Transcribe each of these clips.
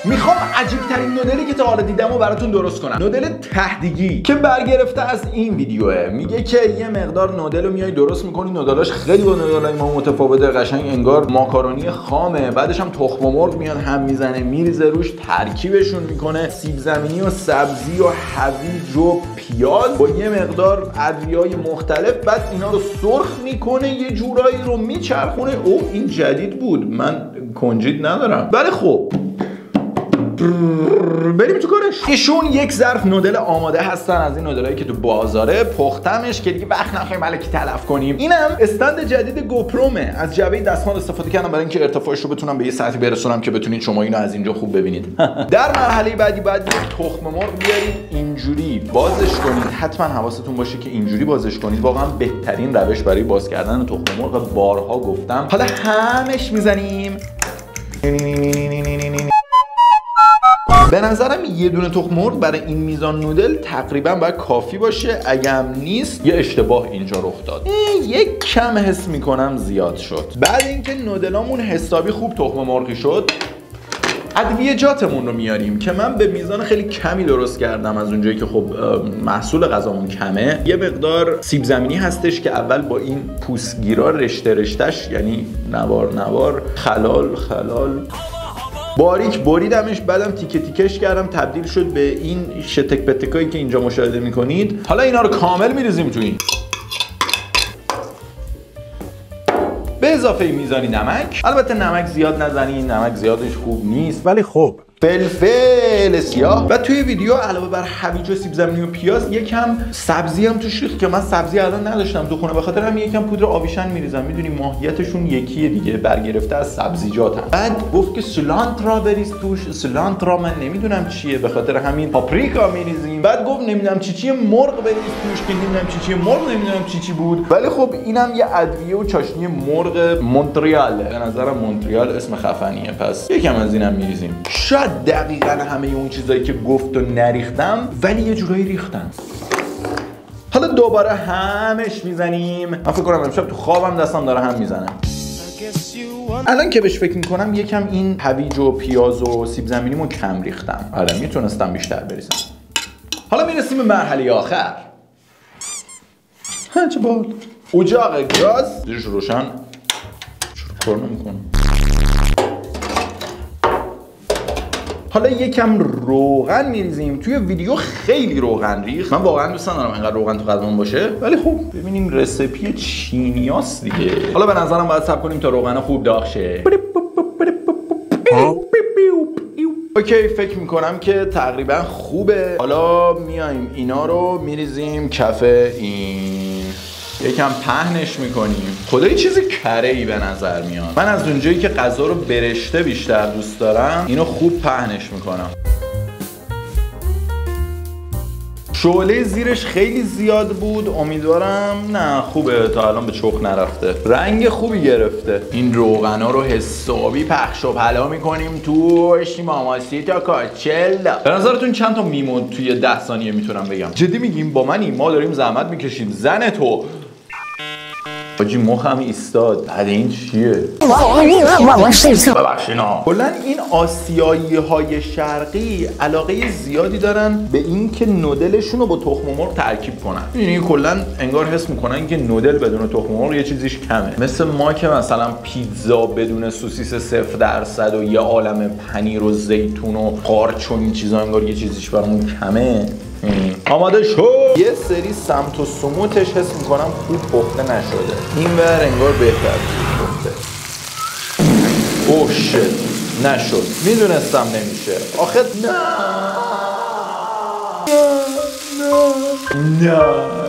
میخوام عجیب ترین نودلی که تا حالا دیدم و براتون درست کنم. نودل تهدیگی که برگرفته از این ویدیوه. میگه که یه مقدار نودل رو میای درست میکنی، نودلاش خیلی با نودلای ما متفاوته، قشنگ انگار ماکارونی خامه، بعدش هم تخم مرغ میاد هم میزنه میریزه روش، ترکیبشون میکنه سیب زمینی و سبزی و هویج و پیاز با یه مقدار ادویه‌های مختلف، بعد اینا رو سرخ میکنه یه جورایی رو میچرخونه. او این جدید بود، من کنجید ندارم. ولی خب بریم تو کارش. ایشون یک ظرف نودل آماده هستن از این نودلایی که تو بازاره، پختمش که دیگه وقت نخواهیم الکی تلف کنیم. اینم استند جدید گوپرومه. از جعبه دستمال استفاده کردم برای اینکه ارتفاعش رو بتونم به یه سطحی برسونم که بتونید شما اینو از اینجا خوب ببینید. در مرحله بعدی باید یه تخم مرغ بیارید، اینجوری بازش کنید. حتما حواستون باشه که اینجوری بازش کنید، واقعا بهترین روش برای باز کردن تخم مرغ، بارها گفتم. حالا همش میزنیم. به نظرم یه دونه تخم مرغ برای این میزان نودل تقریبا باید کافی باشه. اگه هم نیست یه اشتباه اینجا رخ داد. یک کم حس میکنم زیاد شد. بعد اینکه نودلامون حسابی خوب تخم مرغی شد، ادویجاتمون رو میاریم که من به میزان خیلی کمی درست کردم از اونجایی که خب محصول غذامون کمه. یه مقدار سیب زمینی هستش که اول با این پوستگیرا رشته رشتهش، یعنی نوار خلال باریک بریدمش، بعدم تیکه تیکش کردم، تبدیل شد به این شتک پتکایی که اینجا مشاهده میکنید. حالا اینا رو کامل میریزیم تو این، به اضافه میزانی نمک. البته نمک زیاد نزنین، نمک زیادش خوب نیست، ولی خب فلفل سیاه. و توی ویدیو علاوه بر هویج و سیب زمینی و پیاز یکم سبزی هم توش ریخت که من سبزی الان نداشتم تو خونه، به خاطر همین یکم پودر آویشن میریزم. میدونی ماهیتشون یکیه دیگه، برگرفته از سبزیجاتن. بعد گفت که سیلانترا بریز توش. سیلانترا من نمیدونم چیه، به خاطر همین پاپریکا میریزیم. بعد گفت نمیدونم چی مرغ بریز توش، که نمیدونم چی مرغ، نمیدونم چی بود. ولی خب اینم یه ادویه و چاشنی مرغ مونتریاله. به نظرم مونتریال اسم خفنیه، پس یکم از اینم میریزیم. شاید دقیقاً همه اون چیزایی که گفت و نریختم، ولی یه جورایی ریختم. حالا دوباره همش میزنیم. من فکر کنم امشب تو خوابم دستم داره هم میزنه. الان که بهش فکر میکنم یکم این هویج و پیاز و سیب زمینیمو کم ریختم. آره میتونستم بیشتر بریزم. حالا میرسیم به مرحله آخر. چه بال. اجاق گاز زیرش روشن. چرا کار نمیکنم؟ حالا یکم روغن میریزیم. توی ویدیو خیلی روغن ریخت. من واقعا دوست ندارم اینقدر روغن تو غذامون باشه، ولی خب ببینیم رسیپی چینیاست دیگه. حالا به نظرم باید صبر کنیم تا روغن خوب داغ شه. اوکی، فکر میکنم که تقریبا خوبه. حالا میایم اینا رو میریزیم کف این، یکم پهنش میکنیم. خدایی چیز کره‌ای به نظر میاد. من از اونجایی که غذا رو برشته بیشتر دوست دارم، اینو خوب پهنش میکنم. شعله زیرش خیلی زیاد بود. امیدوارم نه خوبه، تا الان به چخ نرفته. رنگ خوبی گرفته. این روغنا رو حسابی پخش و پلا میکنیم توش. ماماسیتا کاچلا. به نظرتون چند تا میمون توی 10 ثانیه میتونم بگم؟ جدی میگیم با منی؟ ما داریم زحمت میکشیم. زن تو آجی مخم ایستاد. بعد این چیه؟ ببخشینا. کلا این آسیایی های شرقی علاقه زیادی دارن به این که نودلشون رو با تخم مرغ ترکیب کنن. یعنی کلا انگار حس میکنن که نودل بدون تخم مرغ یه چیزیش کمه. مثل ما که مثلا پیتزا بدون سوسیس 0% و یه عالم پنیر و زیتون و قارچ و این چیزا انگار یه چیزیش برامون کمه. آماده شد. یه سری سمت و سموتش حس میکنم خوب پخته نشده. این ور انگار بهتر پخته. اوه شت، نشد. میدونستم نمیشه. آخه نه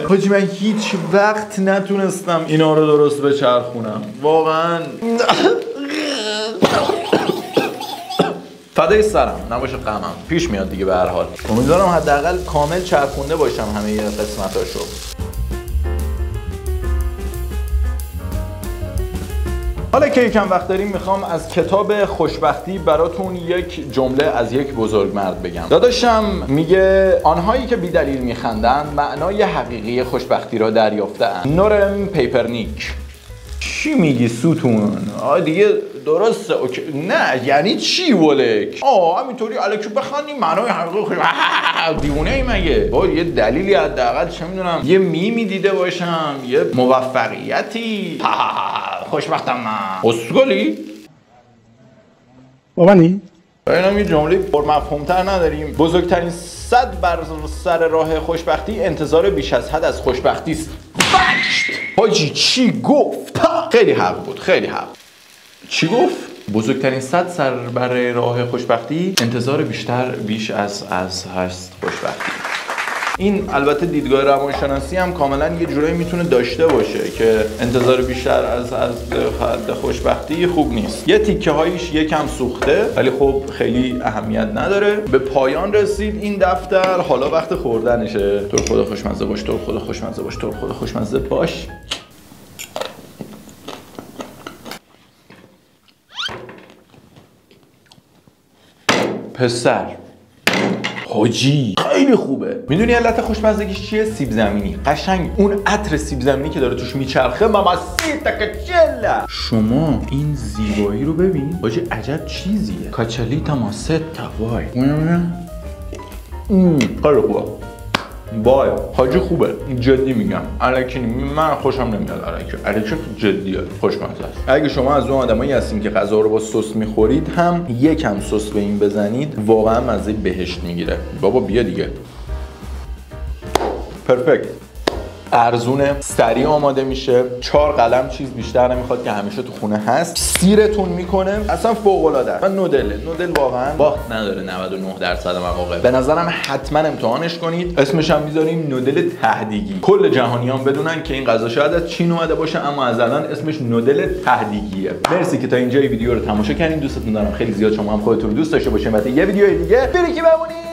حاجی، من هیچ وقت نتونستم اینا رو درست بچرخونم واقعا. فدای سرم، نباشه غمم. پیش میاد دیگه به هر حال. امیدوارم حداقل کامل چرخونده باشم همه قسمتاشو. حالا که یکم وقت داریم میخوام از کتاب خوشبختی براتون یک جمله از یک بزرگمرد بگم. داداشم میگه آنهایی که بی‌دلیل میخندند معنای حقیقی خوشبختی را دریافته‌اند. نورم پیپرنیک. چی میگی ستون؟ دیگه درسته اوکی. نه یعنی چی ولک؟ همینطوری الکی بخندیم معنای حقیقی دیوونه ای مگه؟ یه دلیلی حداقل چه میدونم یه میمی دیده باشم، یه موفقیتی. خوشبختم من. اسکلی؟ بابا نی؟ اینم یه جمله پرمفهوم‌تر نداریم. بزرگترین صد بر سر راه خوشبختی انتظار بیش از حد از خوشبختی است. حاجی چی گفت؟ خیلی حق بود، خیلی حق. چی گفت؟ بزرگترین صد سر بر راه خوشبختی انتظار بیش از هست خوشبختی. این البته دیدگاه روانشناسی هم کاملا یه جورایی میتونه داشته باشه که انتظار بیشتر از حد خوشبختی خوب نیست. یه تیکه هایش یکم سوخته ولی خب خیلی اهمیت نداره. به پایان رسید این دفتر، حالا وقت خوردنشه. تو رو خدا خوشمزه باش، تو رو خدا خوشمزه باش، تو رو خدا خوشمزه باش. پسر حاجی خیلی خوبه. میدونی علت خوشمزگیش چیه؟ سیب زمینی. قشنگ اون عطر سیب زمینی که داره توش میچرخه. ماماسیتا کچلا. شما این زیبایی رو ببین حاجی، عجب چیزیه. کاچالیتا ماستا. وای خیلی خوبه. وای حاجی خوبه، جدی میگم. الکی من خوشم نمیاد الکی جدیه، خوشمزه است. اگه شما از اون آدمایی هستین که غذا رو با سس میخورید هم یکم سس به این بزنید، واقعا مزه بهشت میگیره. بابا بیا دیگه. پرفکت. ارزونه، سریع آماده میشه، 4 قلم چیز بیشتر نمیخواد که همیشه تو خونه هست. سیرتون میکنه، اصلا فوق العاده است. و نودل واقعا باخت نداره 99% مواقع. به نظرم حتما امتحانش کنید. اسمش هم میذاریم نودل تهدیگی. کل جهانیان بدونن که این غذا شاید از چین اومده باشه اما از الان اسمش نودل تهدیگیه. مرسی که تا اینجا ویدیو رو تماشا کردین. دوستتون دارم خیلی زیاد. شما هم خودتون رو دوست داشته باشین. بعد یه ویدیو دیگه بری که بمونید.